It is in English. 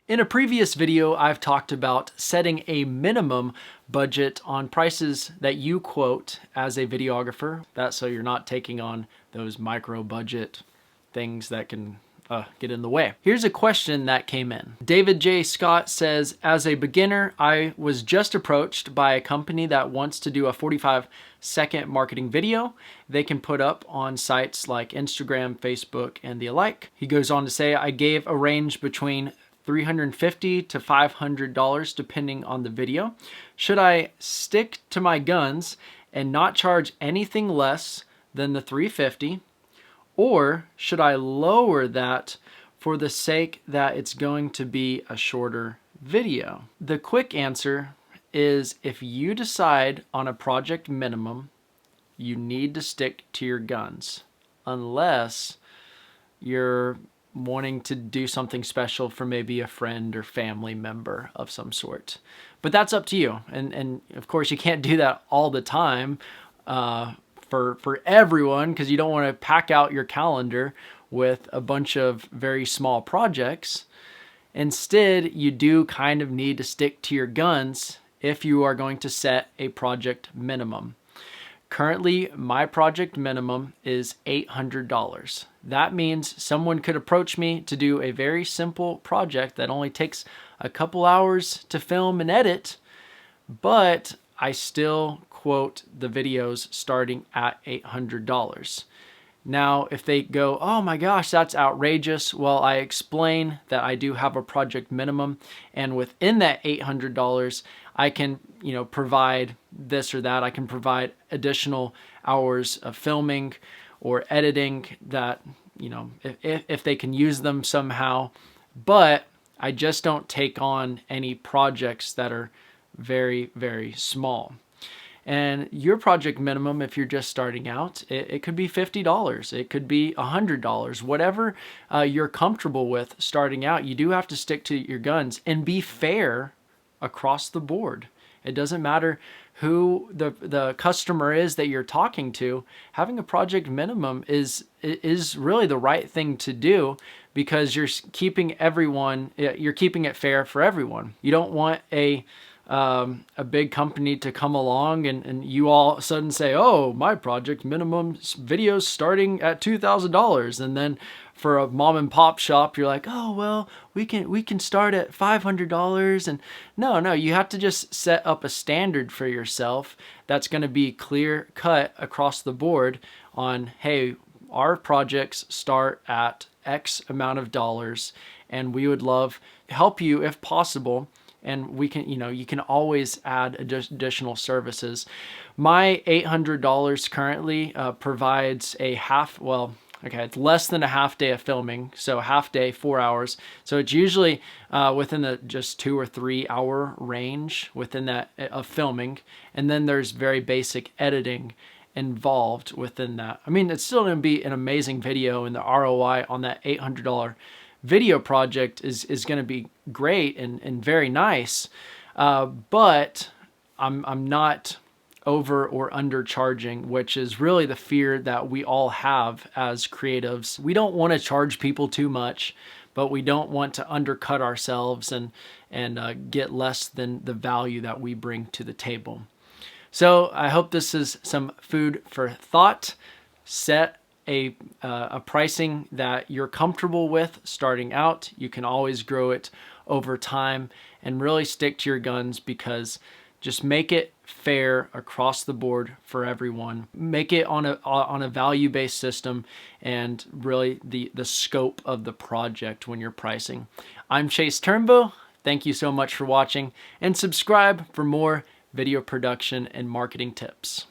In a previous video, I've talked about setting a minimum budget on prices that you quote as a videographer. That's so you're not taking on those micro budget things that can get in the way. Here's a question that came in. David J. Scott says, as a beginner, I was just approached by a company that wants to do a 45-second marketing video they can put up on sites like Instagram, Facebook, and the alike. He goes on to say, I gave a range between $350 to $500 depending on the video. Should I stick to my guns and not charge anything less than the $350? Or should I lower that for the sake that it's going to be a shorter video? The quick answer is if you decide on a project minimum, you need to stick to your guns unless you're wanting to do something special for maybe a friend or family member of some sort. But that's up to you. And of course you can't do that all the time for everyone, because you don't want to pack out your calendar with a bunch of very small projects. Instead, you do kind of need to stick to your guns if you are going to set a project minimum. Currently, my project minimum is $800. That means someone could approach me to do a very simple project that only takes a couple hours to film and edit, but I still quote the videos starting at $800. Now, if they go, oh my gosh, that's outrageous, well, I explain that I do have a project minimum, and within that $800, I can, provide this or that. I can provide additional hours of filming or editing that, if they can use them somehow. But I just don't take on any projects that are very, very small. And your project minimum, if you're just starting out, it could be $50, it could be $100, whatever you're comfortable with starting out. You do have to stick to your guns and be fair across the board. It doesn't matter who the customer is that you're talking to. Having a project minimum is really the right thing to do, because you're keeping it fair for everyone. You don't want a big company to come along and you all of a sudden say, oh, my project minimum video's starting at $2,000. And then for a mom and pop shop, you're like, oh, well, we can start at $500. And no, you have to just set up a standard for yourself that's going to be clear cut across the board on, hey, our projects start at X amount of dollars, and we would love to help you if possible. And we can, you can always add additional services. My $800 currently provides it's less than a half day of filming. So half day, 4 hours. So it's usually within the just 2 or 3 hour range within that of filming. And then there's very basic editing involved within that. I mean, it's still going to be an amazing video, and the ROI on that $800 video project is going to be great and very nice, but I'm not over or undercharging, which is really the fear that we all have as creatives. We don't want to charge people too much, but we don't want to undercut ourselves and get less than the value that we bring to the table. So I hope this is some food for thought. Set a pricing that you're comfortable with starting out. You can always grow it over time, and really stick to your guns, because just make it fair across the board for everyone. Make it on a value-based system, and really the scope of the project when you're pricing. I'm Chase Turnbow. Thank you so much for watching, and subscribe for more video production and marketing tips.